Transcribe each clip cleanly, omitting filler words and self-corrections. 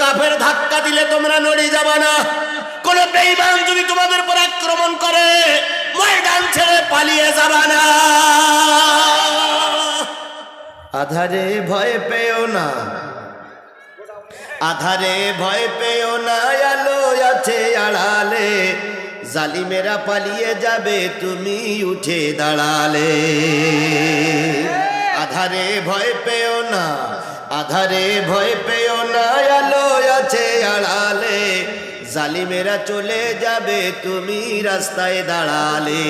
কাফের ধাক্কা দিলে তোমরা নড়ে যাবে না। কোন বেঈমান যদি তোমাদের উপর আক্রমণ করে ময়দান ছেড়ে পালিয়ে যাবে না। আধারে ভয় পেও না, আধারে ভয় পেও না, আলো আছে আড়ালে, জালিমেরা পালিয়ে যাবে তুমি উঠে দাঁড়ালে। আধারে ভয় পেও না, আধারে ভয় পেও না, আলো আছে আড়ালে, জালিমেরা চলে যাবে তুমি রাস্তায় দাঁড়ালে।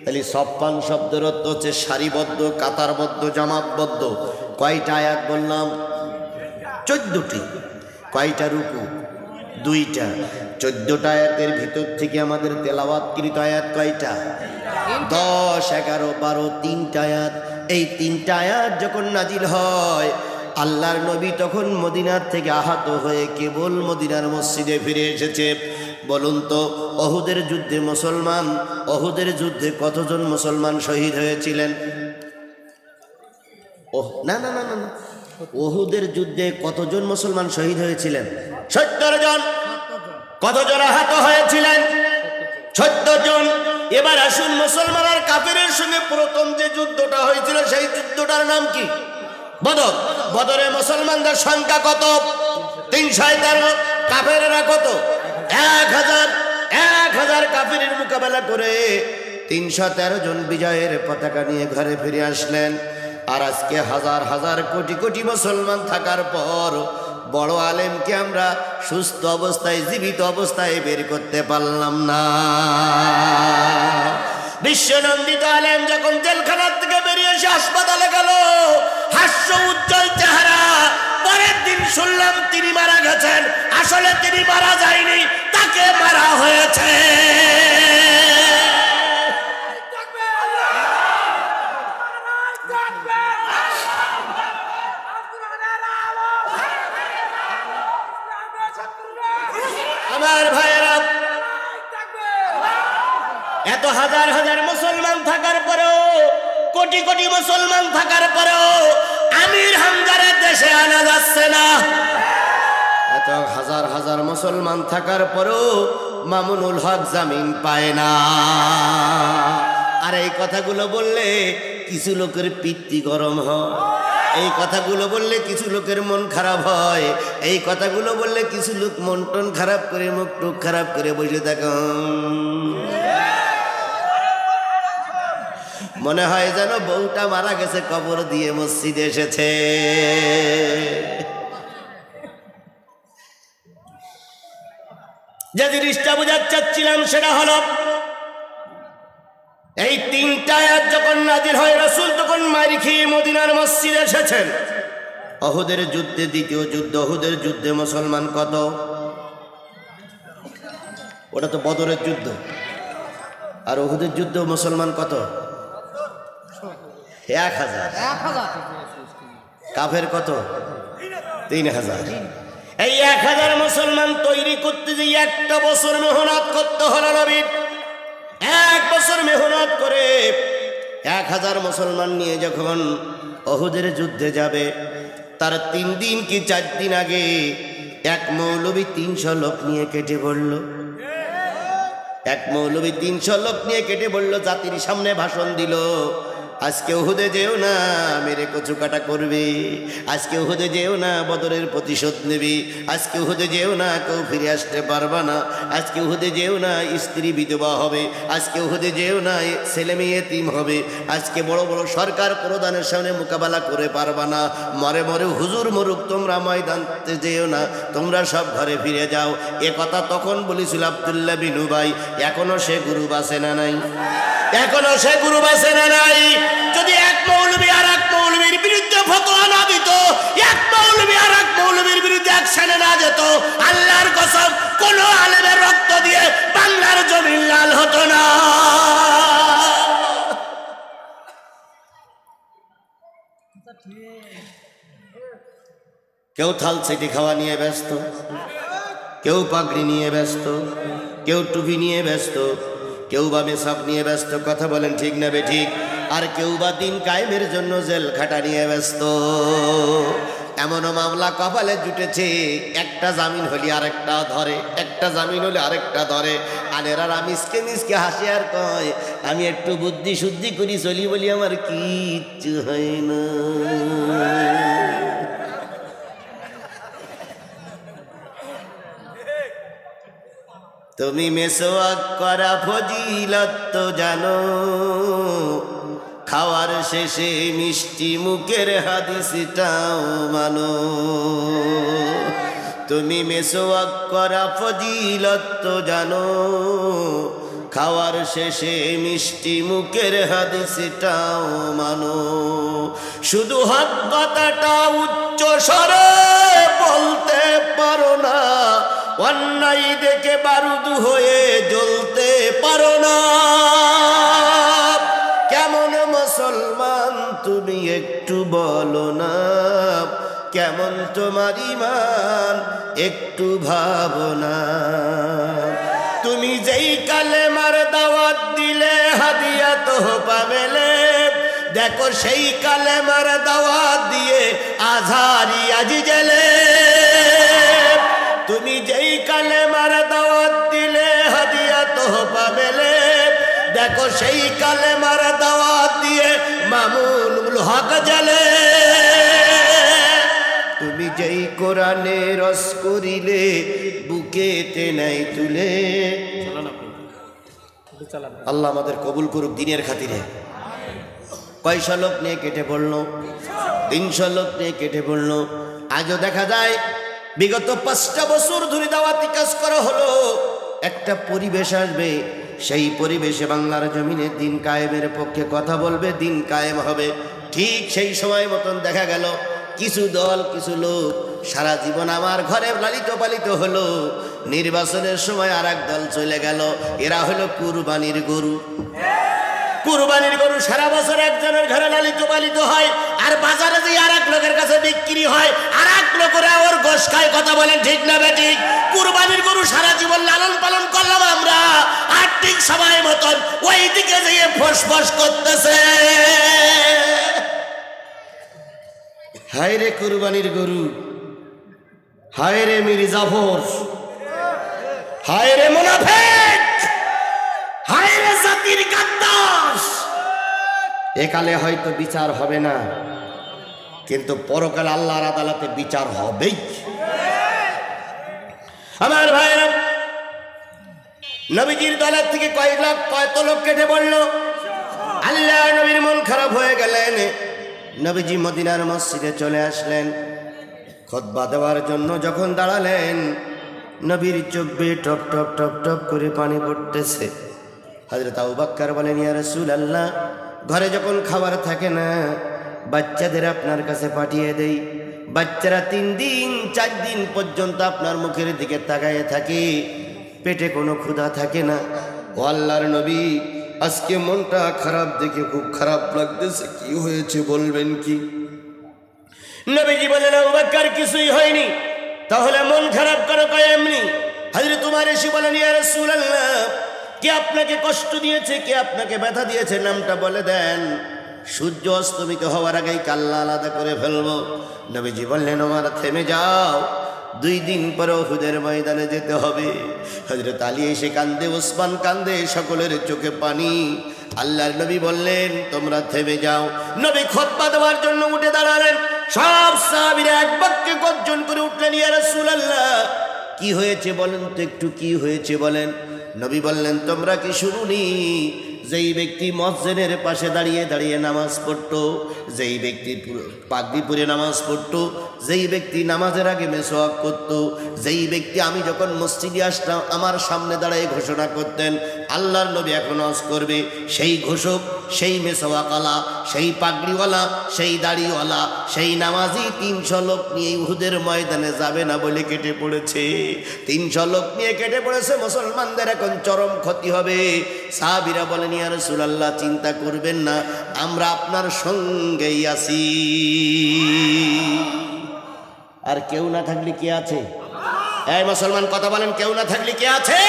তাহলে সফান শব্দের অর্থ হচ্ছে সারিবদ্ধ, কাতারবদ্ধ, জামাতবদ্ধ। কয়টা আয়াত বললাম? 14টি। কয়টা রুকু? 2টা। 14টা আয়াতের ভিতর থেকে আমাদের তেলাওয়াতকৃত আয়াত কয়টা? 10, 11, 12, 3টা আয়াত। এই 3টা আয়াত যখন নাজিল হয়, আল্লাহর নবী তখন মদিনার থেকে আহত হয়ে কেবল মদিনার মসজিদে ফিরে এসেছে। বলুন তো, অহুদের যুদ্ধে মুসলমান, অহুদের যুদ্ধে কতজন মুসলমান শহীদ হয়েছিলেন? না না না না, অহুদের যুদ্ধে কতজন মুসলমান শহীদ হয়েছিলেন? 70 জন। কতজন আহত হয়েছিলেন? 70 জন। এবার আসুন, মুসলমান আর কাফেরের সঙ্গে প্রথম যে যুদ্ধটা হয়েছিল সেই যুদ্ধটার নাম কি? বদর। বদরে মুসলমানদের সংখ্যা কত? 313। কাফেরেরা কত? 1000 কাফেরের মোকাবেলা করে 313 জন বিজয়ের পতাকা নিয়ে ঘরে ফিরে আসলেন। আর আজকে হাজার হাজার কোটি কোটি মুসলমান থাকার পর বড় আলেমকে আমরা সুস্থ অবস্থায়, জীবিত অবস্থায় বের করতে পারলাম না। বিশ্বনন্দিত আলেম যখন জেলখানার থেকে বেরিয়ে এসে হাসপাতালে গেল, হাস্য উজ্জ্বল চেহারা। পরের দিন শুনলাম তিনি মারা গেছেন। আসলে তিনি মারা যায়নি, তাকে মারা হয়েছে। আমার ভাইয়েরা, এত হাজার হাজার মুসলমান থাকার পরেও, কোটি কোটি মুসলমান থাকার পরেও আমির হামজারের দেশে আনা যাচ্ছে না। এত হাজার হাজার মুসলমান থাকার পরেও মামুনুল হক জামিন পায় না। আর এই কথাগুলো বললে কিছু লোকের পিত্তি গরম হয়, এই কথাগুলো বললে কিছু লোকের মন খারাপ হয়, এই কথাগুলো বললে কিছু লোক মন টন খারাপ করে, মুখ টুক খারাপ করে বসে থাকে। মনে হয় যেন বউটা মারা গেছে, কবর দিয়ে মসজিদে এসেছে। যে জিনিসটা বোঝাতে চাচ্ছিলাম সেটা হলো, এই 3টা আয়াত যখন নাজিল হয়, রাসূল তখন মার খেয়ে মদিনার মসজিদে এসেছেন। অহুদের যুদ্ধে, দ্বিতীয় যুদ্ধ, অহুদের যুদ্ধে মুসলমান কত? ওটা তো বদরের যুদ্ধ। আর অহুদের যুদ্ধ মুসলমান কত? 1000। কাফের কত? 3000। এই 1000 মুসলমান তৈরি করতে যে 1 বছর মেহনত করতে হলো নবীর। 1 বছর মেহনত করে 1000 মুসলমান নিয়ে যখন অহুদের যুদ্ধে যাবে, তার 3 দিন কি 4 দিন আগে এক মৌলবী 300 লোক নিয়ে কেটে পড়ল। এক মৌলবী 300 লোক নিয়ে কেটে পড়ল, জাতির সামনে ভাষণ দিল, আজকে উহুদে যেও না, মেরে কচু কাটা করবে। আজকে উহুদে যেও না, বদরের প্রতিশোধ নেবে। আজকে উহুদে যেও না, কেউ ফিরে আসতে পারবা না। আজকে উহুদে যেও না, স্ত্রী বিধবা হবে। আজকে উহুদে যেও না, ছেলে মেয়ে এতিম হবে। আজকে বড় বড় সরকার প্রধানের সামনে মোকাবেলা করে পারবা না। মরে মরে হুজুর মরুক, তোমরা ময়দানতে যেও না, তোমরা সব ঘরে ফিরে যাও। এ কথা তখন বলেছিল আব্দুল্লাহ বিন উবাই। এখনো সে গুরু বাসে না নাই? এখনো সে গুরু বাসে না নাই? যদি এক মৌলবী আর এক মৌলবীর বিরুদ্ধে ফতোয়া না দিত, এক মৌলবী আর এক মৌলবীর বিরুদ্ধে অ্যাকশনে না যেত, আল্লাহর কসম কোন আলেমের রক্ত দিয়ে বাংলার জমিন লাল হতো না। কেউ থাল সেটি খাওয়া নিয়ে ব্যস্ত, কেউ পাগড়ি নিয়ে ব্যস্ত, কেউ টুপি নিয়ে ব্যস্ত, কেউ বা মেসাব নিয়ে ব্যস্ত। কথা বলেন ঠিক না বে ঠিক? আর কেউ বা দিন কায়েমের জন্য জেল খাটা নিয়ে ব্যস্ত। এমনও মামলা কপালে জুটেছে, একটা জামিন হলে আরেকটা ধরে, একটা জামিন হলে আরেকটা ধরে। আনেরারা মিসকে মিসকে হাসি আর কয়, আমি একটু বুদ্ধি শুদ্ধি করি চলি বলি আমার কিচ্ছু হয় না। তুমি মেসওয়াক করা ফজিলত তো জানো, খাওয়ার শেষে মিষ্টি মুখের হাদিসটাও মানো। তুমি মেসওয়াক করা ফজিলত তো জানো, খাওয়ার শেষে মিষ্টি মুখের হাদিসটাও মানো। শুধু হক কথাটা উচ্চ স্বরে বলতে পারো না, অন্যায় দেখে বারুদ হয়ে জ্বলতে পারো না। কেমন মুসলমান তুমি একটু বলো না, কেমন তোমার ঈমান একটু ভাবনা। তুমি যেই কালেমার দাওয়াত দিলে হাদিয়া তোহফা মেলে, দেখো সেই কালেমার দাওয়াত দিয়ে আজহারি আজ জেলে। তুমি যেই কালেমার দাওয়াত দিলে হাদিয়া তোহফা মেলে, দেখো সেই কালেমার দাওয়াত দিয়ে মামুনুল হক জেলে। তুমি যেই কোরআনে রস করিলে বুকেতে নাই তুলে। আল্লাহ আমাদের কবুল করুক দিনের খাতিরে। কয়শো লোক নিয়ে কেটে পড়লো, 300 লোক নিয়ে কেটে পড়লো। আজও দেখা যায় বিগত 5টা বছর ধরে দাওয়াতি কাজ করা হলো, একটা পরিবেশ আসবে, সেই পরিবেশে বাংলার জমিনে দিন কায়েমের পক্ষে কথা বলবে, দিন কায়েম হবে। ঠিক সেই সময় মতন দেখা গেল কিছু দল কিছু লোক সারা জীবন আমার ঘরে লালিত পালিত হলো, নির্বাচনের সময় আর এক দল চলে গেল। এরা হলো কুরবানির গরু। কুরবানির গরু সারা বছর একজনের ঘরে লালিত পালিত হয়, আর বাজারে যে আর এক লোকের কাছে বিক্রি হয়, আর এক লোকেরা ওর গোশ খায়। কথা বলেন ঠিক না বেঠিক? কুরবানির গরু সারা জীবন লালন পালন করলাম আমরা, আর ঠিক সময় মতন ওই দিকে যেয়ে ফসফস করতেছে। হায় রে কুরবানির গরু, হায় রে মীর জাফর, হায় রে মুনাফিক, হায় রে জাতির গাদ্দার। একালে হয়তো বিচার হবে না, কিন্তু পরকাল আল্লাহর আদালতে বিচার হবেই। আমার ভাইরা, নবীজির দলের থেকে কত লোক কেটে পড়ল। আল্লাহ নবীর মন খারাপ হয়ে গেলেন। নবীজি মদিনার মসজিদে চলে আসলেন। খুতবা দেওয়ার জন্য যখন দাঁড়ালেন, নবীর চোখ বেয়ে টপ টপ টপ টপ করে পানি পড়তেছে। হযরত আবু বকর বলেন, ইয়া রাসূলুল্লাহ, ঘরে যখন খাবার থাকে না, বাচ্চাদের আপনার কাছে পাঠিয়ে দেই। বাচ্চারা 3 দিন 4 দিন পর্যন্ত আপনার মুখের দিকে তাকায় থাকে, পেটে কোনো ক্ষুধা থাকে না। ও আল্লাহর নবী, আজকে মনটা খারাপ দেখে খুব খারাপ লাগতেছে, কি হয়েছে বলবেন কি? নবীজি বলেন, আবু বকর কিছুই হয়নি, তাহলে মন খারাপ করো কয় এমনি? হযরত উমর এসে বলেন, ইয়া রাসূলুল্লাহ, কে আপনাকে কষ্ট দিয়েছে, কে আপনাকে ব্যথা দিয়েছে, নামটা বলে দেন। সূর্য অস্তমিত হওয়ার আগেই কাল্লা আলাদা করে ফেলবো। নবীজি বললেন, ওমর থেমে যাও, 2 দিন পরে উহুদের ময়দানে যেতে হবে। হযরত আলী এসে কান্দে, ওসমান কান্দে, সকলের চোখে পানি। আল্লাহর নবী বললেন, তোমরা থেমে যাও। নবী খুতবা দেওয়ার জন্য উঠে দাঁড়ালেন। সব সাহাবীরা এক বাক্যে গর্জন করে উঠলেন, ইয়া রাসূলুল্লাহ, কি হয়েছে বলেন তো একটু, কি হয়েছে বলেন। নবী বললেন, তোমরা কি শুনুনি, যেই ব্যক্তি মসজিদের পাশে দাঁড়িয়ে দাঁড়িয়ে নামাজ পড়তো, যেই ব্যক্তি পাগড়ি পরে নামাজ পড়তো, যেই ব্যক্তি নামাজের আগে মেসওয়াক করতো, যেই ব্যক্তি আমি যখন মসজিদে আসতাম আমার সামনে দাঁড়িয়ে ঘোষণা করতেন আল্লাহর নবী এখন ওয়াজ করবে, সেই ঘোষক, সেই মেসওয়াকওয়ালা, সেই পাগড়িওয়ালা, সেই দাড়িওয়ালা, সেই নামাজি 300 লোক নিয়ে উহুদের ময়দানে যাবে না বলে কেটে পড়েছে। 300 লোক নিয়ে কেটে পড়েছে। মুসলমানদের এখন চরম ক্ষতি হবে। সাহাবীরা বলেন, ইয়া রাসূলুল্লাহ, চিন্তা করবেন না, আমরা আপনার সঙ্গেই আছি। আর কেউ না থাকলে কে আছে? এই মুসলমান কথা বলেন, কেউ না থাকলে কে আছে?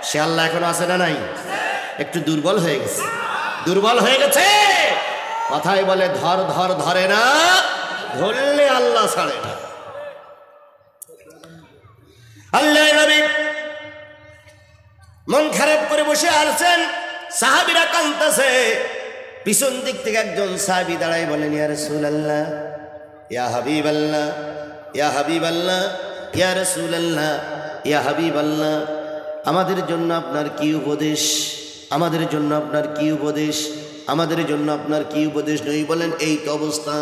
সে আল্লাহ এখন আছে না নাই? একটু দুর্বল হয়ে গেছে, দুর্বল হয়ে গেছে। কথাই বলে, ধর ধর ধরে না, ধরলে আল্লাহ ছাড়ে না। আল্লাহ নবী মন খারাপ করে বসে আছেন, সাহাবীরা কাঁদতেছে। পিছন দিক থেকে একজন সাহাবী দাঁড়ায় বলেন, ইয়া রাসূলুল্লাহ, ইয়া হাবিবাল্লাহ, ইয়া হাবিবাল্লাহ, ইয়া রাসূলুল্লাহ, ইয়া হাবিবাল্লাহ, আমাদের জন্য আপনার কি উপদেশ, আমাদের জন্য আপনার কি উপদেশ, আমাদের জন্য আপনার কি উপদেশ? নবী বলেন, এই তো অবস্থা,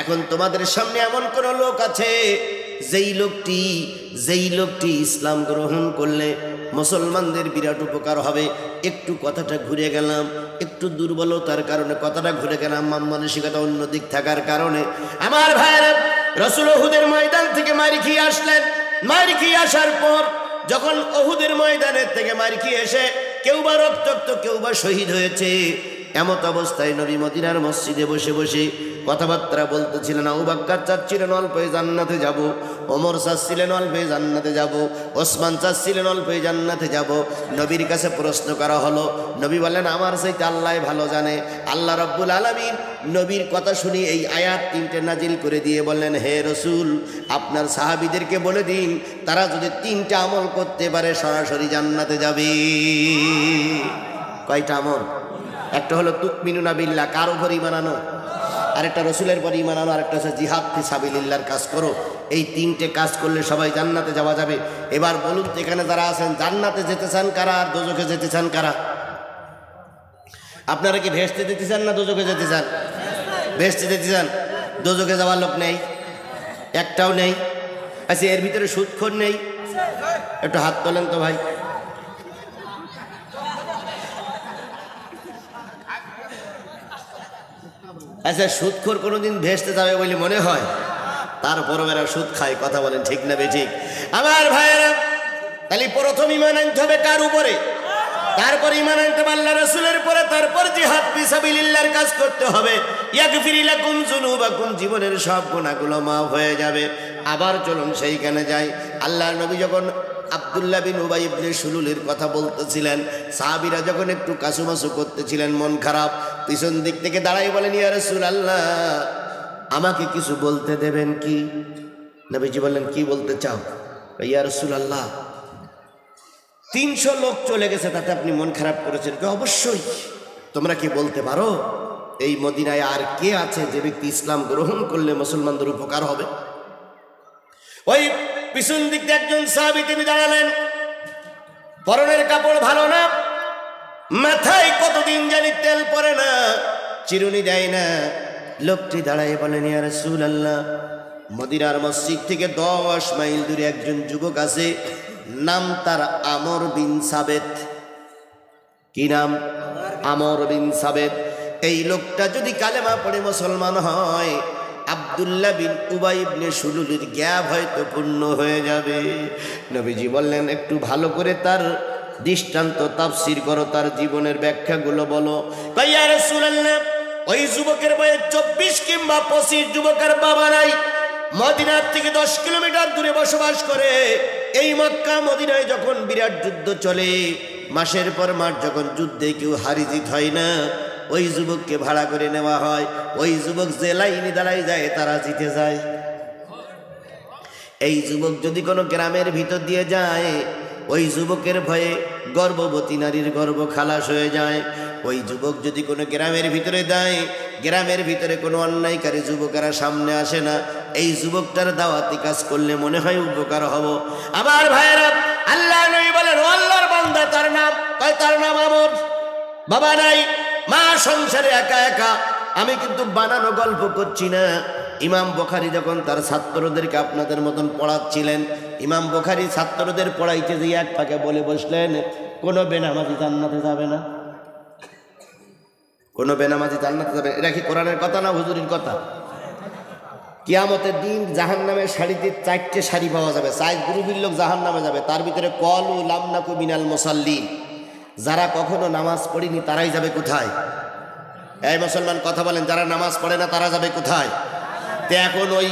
এখন তোমাদের সামনে এমন কোন লোক আছে যেই লোকটি ইসলাম গ্রহণ করলে মুসলমানদের বিরাট উপকার হবে। একটু কথাটা ঘুরে গেলাম, একটু দুর্বলতার কারণে কথাটা ঘুরে গেলাম, মানসিকতা অন্যদিক থাকার কারণে। আমার ভাইয়েরা, রাসূল উহুদের ময়দান থেকে মার খেয়ে আসলেন। মার খেয়ে আসার পর যখন উহুদের ময়দানের থেকে মার খেয়ে এসে কেউ বা রক্তাক্ত, কেউ বা শহীদ হয়েছে, এমত অবস্থায় নবী মদিনার মসজিদে বসে বসে কথাবার্তা বলতেছিলেন। আবু বকর চাচ্ছিলেন অল্পে জান্নাতে যাব, ওমর চাচ্ছিলেন অল্পে জান্নাতে যাব, ওসমান চাচ্ছিলেন অল্পে জান্নাতে যাব। নবীর কাছে প্রশ্ন করা হলো, নবী বলেন, আমার চাইতে আল্লাহ ভালো জানে। আল্লাহ রাব্বুল আলামিন নবীর কথা শুনে এই আয়াত 3টে নাজিল করে দিয়ে বললেন, হে রাসূল, আপনার সাহাবীদেরকে বলে দিন, তারা যদি 3টা আমল করতে পারে সরাসরি জান্নাতে যাবে। কয়টা আমল? একটা হলো তুমিনুনা বিল্লাহ, কার উপর ঈমান আনো, আরেকটা রসুলের পর ঈমান আনো, আরেকটা হচ্ছে জিহাদ ফি সাবিলিল্লাহর কাজ করো। এই 3টে কাজ করলে সবাই জান্নাতে যাওয়া যাবে। এবার বলুন তো, এখানে যারা আছেন জান্নাতে যেতে চান কারা, আর দোজখে যেতে চান কারা? আপনারা কি ভেস্তে যেতে চান না দোজখে যেতে চান? ভেস্তে যেতে চান। দোজখে যাওয়ার লোক নেই, একটাও নেই। আচ্ছা, এর ভিতরে সুদখোর নেই? একটু হাত তোলেন তো ভাই। আচ্ছা, সুদখোর কোনোদিন ভেস্তে যাবে বলে মনে হয়? তারপরও এরা সুদ খায়। কথা বলেন ঠিক না বেঠিক? আমার ভাইয়েরা, তাহলে প্রথম ঈমান আনতে হবে কার উপরে? তারপর ঈমান আনতে হবে আল্লাহ রাসূলের উপরে, তারপর জিহাদ ফি সাবিলিল্লাহর কাজ করতে হবে। ইয়াগফির লাকুম যুনুবাকুম, জীবনের সব গুনাহগুলো মাফ হয়ে যাবে। আবার চলুন সেইখানে যাই। আল্লাহর নবী যখন আব্দুল্লাহ বিন উবাই ইবনে সুলুলের কথা বলতেছিলেন, সাহাবীরা যখন একটু কাসুমাসু করতেছিলেন, মন খারাপ, পিছন দিক থেকে দাঁড়াই বলেন, ইয়া রাসূলুল্লাহ, আমাকে কিছু বলতে দেবেন কি? নবীজি বললেন, কি বলতে চাও? ইয়া রাসূলুল্লাহ, 300 লোক চলে গেছে, তাতে আপনি মন খারাপ করেছেন। অবশ্যই। তোমরা কি বলতে পারো এই মদিনায় আর কে আছে যে ব্যক্তি ইসলাম গ্রহণ করলে মুসলমানদের উপকার হবে? ওই পিছন দিক দিয়ে একজন সাহাবী তিনি দাঁড়ালেন, পরনের কাপড় ভালো না, মাথায় কতদিন জানি তেল পরে না, চিরুনি দেয় না। লোকটি দাঁড়ায় বলেন, ইয়া রাসূলুল্লাহ, মদিনার মসজিদ থেকে 10 মাইল দূরে একজন যুবক আছে, নাম তার আমর বিন সাবেত। কি নাম? আমর বিন সাবেত। এই লোকটা যদি কালেমা পড়ে মুসলমান হয়, আব্দুল্লাহ বিন উবাই ইবনে সুলুলের জ্ঞান হয়তো পূর্ণ হয়ে যাবে। নবীজি বললেন, একটু ভালো করে তার দৃষ্টান্ত তাফসীর করো, তার জীবনের ব্যাখ্যাগুলো বলো। ইয়া রাসূলুল্লাহ, ওই যুবকের বয়স 24 কিংবা 25, যুবকের বাবা নাই, মদিনার থেকে 10 কিলোমিটার দূরে বসবাস করে। এই মক্কা মদিনায় যখন বিরাট যুদ্ধ চলে, মাসের পর মাস যখন যুদ্ধে কেউ হারি জিত হয় না, ওই যুবককে ভাড়া করে নেওয়া হয়। ওই যুবক যে লাইনে দাঁড়ায় যায় তারা জিতে যায়। এই যুবক যদি কোনো গ্রামের ভিতর দিয়ে যায়, ওই যুবকের ভয়ে গর্ভবতী নারীর গর্ভ খালাস হয়ে যায়। ওই যুবক যদি কোনো গ্রামের ভিতরে দেয়, গ্রামের ভিতরে কোনো অন্যায়কারী যুবকেরা সামনে আসে না। এই যুবকটার দাওয়াতি কাজ করলে মনে হয় উপকার হব। আমার ভাইয়েরা, আল্লাহ নবী বলেন, ও আল্লাহর বান্দা, তার নাম কয়? তার নাম আমর। বাবা নাই, মা সংসারে একা একা। আমি কিন্তু বানানো গল্প করছি না। ইমাম বুখারী যখন তার ছাত্রদেরকে আপনাদের মতন পড়াচ্ছিলেন, ইমাম বুখারী ছাত্রদের পড়াইতে দিয়ে এক ফাঁকে বলে বসলেন, কোনো বেনামাজি জান্নাতে যাবে না, কোনো বেনামাজি জান্নাতে যাবে। এটা কি কোরআনের কথা না হুজুরের কথা? কিয়ামতের দিন জাহান্নামের সারিতে 4টে সারি পাওয়া যাবে, 4 গ্রুপের লোক জাহান্নামে যাবে। তার ভিতরে কলু লাম নাকু মিনাল মুসাল্লিন, যারা কখনো নামাজ পড়েনি তারাই যাবে কোথায়? এই মুসলমান কথা বলেন, যারা নামাজ পড়ে না তারা যাবে কোথায়? তো এখন ওই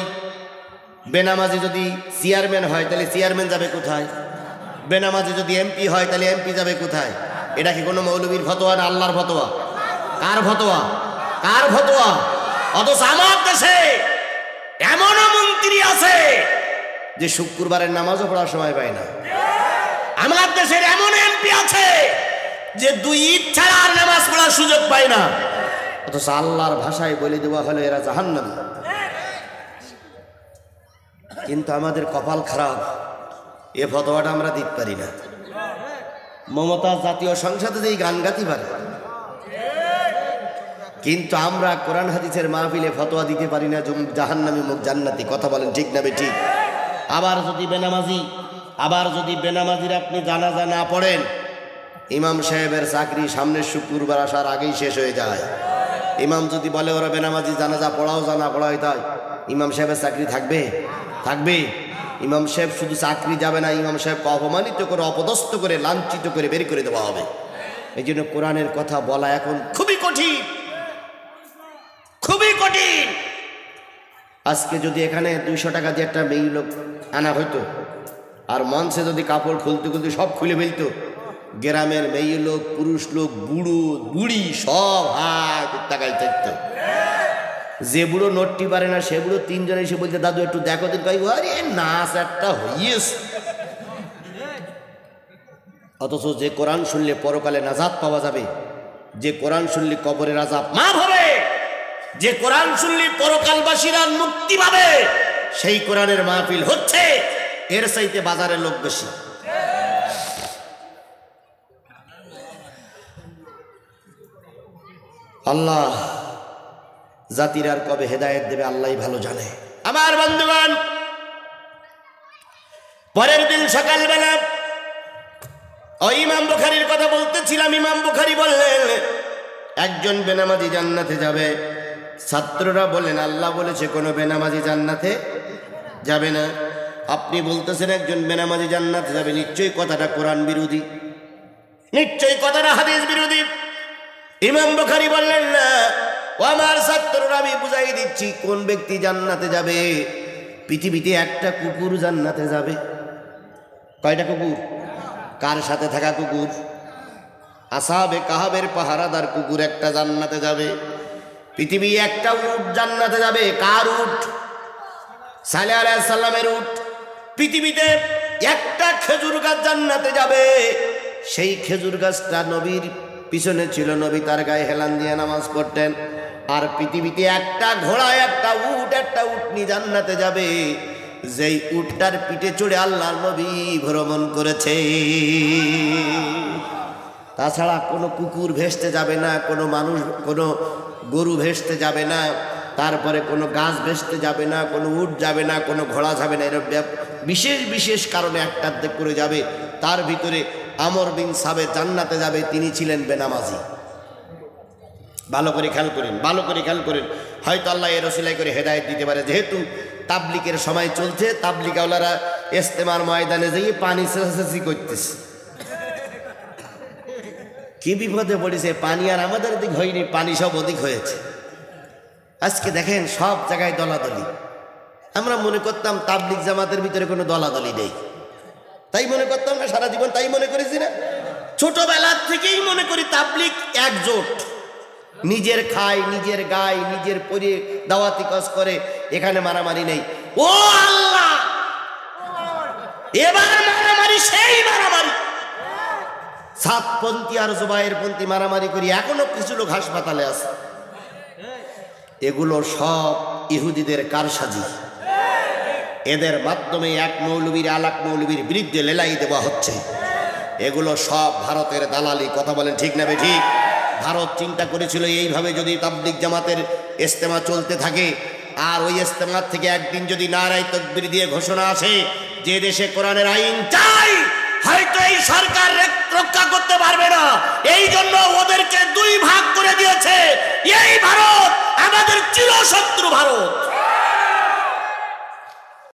বেনামাজি যদি চেয়ারম্যান হয় তাহলে চেয়ারম্যান যাবে কোথায়? বেনামাজি যদি এমপি হয় তাহলে এমপি যাবে কোথায়? এটা কি কোনো মৌলবীর ফতোয়া না আল্লাহর ফতোয়া? কার ফতোয়া? কার ফতোয়া? অথচ আমার দেশে এমনও মন্ত্রী আছে যে শুক্রবারের নামাজও পড়ার সময় পায় না। আমার দেশের এমন এমপি আছে যে 2 ঈদ ছাড়া আর নামাজ পড়ার সুযোগ পায় না, অথচ আল্লাহর ভাষায় বলে দেওয়া হলো এরা জাহান্নামী। কিন্তু আমাদের কপাল খারাপ, এ ফতোয়াটা আমরা দিতে পারি না। মমতা জাতীয় সংসদে যেই গান গাতি পারে, কিন্তু আমরা কোরআন হাদিসের মাহফিলে ফতোয়া দিতে পারি না জাহান্নামী মুখ জান্নাতি। কথা বলেন ঠিক না বেঠিক? আবার যদি বেনামাজির আপনি জানাজা না পড়েন, ইমাম সাহেবের চাকরি সামনের শুক্রবার আসার আগেই শেষ হয়ে যায়। ইমাম যদি বলে ওরা বেনামাজি জানাজা পড়াও জানা পড়াই, তাই ইমাম সাহেবের চাকরি থাকবে। ইমাম সাহেব শুধু চাকরি যাবে না, ইমাম সাহেবকে অপমানিত করে, অপদস্থ করে, লাঞ্ছিত করে বের করে দেওয়া হবে। এই জন্য কোরআনের কথা বলা এখন খুবই কঠিন। আজকে যদি এখানে 200 টাকা দিয়ে একটা মেয়ে লোক আনা হইতো, আর মঞ্চে যদি কাপড় খুলতে সব খুলে ফেলতো, গ্রামের মেয়ে লোক, পুরুষ লোক, বুড়ো বুড়ি সব হাত টাকায় থাকতো। যে বুড়ো নোটটি পারে না, সে বুড়ো 3 জন এসে বলতে, দাদু একটু দেখো দিন, কই আরে নাচ একটা হইয়েছে। অথচ যে কোরআন শুনলে পরকালে নাজাত পাওয়া যাবে, যে কোরআন শুনলে কবরের আযাব মাফ হবে, যে কোরআন শুনলে পরকালবাসীরা মুক্তি পাবে, সেই কোরআনের মাহফিল হচ্ছে। এর চাইতে বাজারে লোক বেশি। আল্লাহ জাতির আর কবে হেদায়েত দেবে আল্লাহই ভালো জানে। আমার বন্ধুগণ, পরের দিন সকালবেলা ওই ইমাম বুখারীর কথা বলতেছিলাম। ইমাম বুখারী বললেন একজন বেনামাজি জান্নাতে যাবে। ছাত্ররা বললেন আল্লাহ বলেছে কোনো বেনামাজি জান্নাতে যাবে না। আপনি বলতেছেন একজন বেনামাজি জান্নাতে যাবে, নিশ্চয়ই কথাটা কোরআন বিরোধী, নিশ্চয়ই কথাটা হাদিস বিরোধী। ইমাম বুখারী বললেন না, ও আমার ছাত্ররা, আমি বুঝাই দিচ্ছি কোন ব্যক্তি জান্নাতে যাবে। পৃথিবীতে একটা কুকুর জান্নাতে যাবে। কয়টা কুকুর? কার সাথে থাকা কুকুর? আসহাবে কাহাবের পাহারাদার কুকুর একটা জান্নাতে যাবে। পৃথিবী একটা উট জান্নাতে যাবে। কার উট? সালেহ আলাইহিস সালামের উট। পৃথিবীতে একটা খেজুর গাছ জান্নাতে যাবে। সেই খেজুর গাছটা নবীর পিছনে ছিল, নবী তার গায়ে হেলান দিয়ে নামাজ পড়তেন। আর পৃথিবীতে একটা ঘোড়া, একটা উটনি জান্নাতে যাবে, যেই উটটার পিঠে চড়ে আল্লাহর নবী ভ্রমণ করেছে। তাছাড়া কোনো কুকুর ভেসতে যাবে না, কোনো মানুষ, কোনো গরু ভেসতে যাবে না, তারপরে কোনো গাছ ভেসতে যাবে না, কোনো উট যাবে না, কোনো ঘোড়া যাবে না। এরকম বিশেষ বিশেষ কারণে একটাতে করে যাবে। তার ভিতরে আমর বিন সাবেত জান্নাতে যাবে, তিনি ছিলেন বেনামাজি। ভালো করে খেয়াল করেন। হয়তো আল্লাহ এর ওসিলায় করে হেদায়েত দিতে পারে। যেহেতু তাবলিগের সময় চলছে, তাবলিগওয়ালারা ইজতেমার ময়দানে যেয়ে পানি চেঁচাচেঁচি করতেছে। কি বিপদে পড়েছে! পানি আর আমাদের দিক হয়নি, পানি সব অধিক হয়েছে। আজকে দেখেন সব জায়গায় দলাদলি। আমরা মনে করতাম তাবলিগ জামাতের ভিতরে কোনো দলাদলি নেই, তাই মনে করতাম না, সারা জীবন তাই মনে করেছি না। ছোটবেলার থেকেই মনে করি তাবলিগ একজোট, নিজের খায়, নিজের গায়, নিজের পরে দাওয়াতি কাজ করে, এখানে মারামারি নেই। ও আল্লাহ, এবার মারামারি, সেই মারামারি। সাতপন্থী আর জুবায়েরপন্থী মারামারি করি, এখনো কিছু লোক হাসপাতালে আছে। এগুলো সব ইহুদিদের কারসাজি। এদের মাধ্যমে এক মৌলবীর আলাক মৌলবীর বিরুদ্ধে লেলাই দেওয়া হচ্ছে। এগুলো সব ভারতের দালালি। কথা বলেন ঠিক না বেঠিক? ভারত চিন্তা করেছিল এইভাবে যদি তাবলিগ জামাতের ইজতেমা চলতে থাকে, আর ওই ইজতেমার থেকে একদিন যদি নারায়ে তাকবীর দিয়ে ঘোষণা আসে যে দেশে কোরআনের আইন চাই, হয়তো এই সরকার রক্ষা করতে পারবে না। এই জন্য ওদেরকে 2 ভাগ করে দিয়েছে। এই ভারত আমাদের চিরশত্রু ভারত।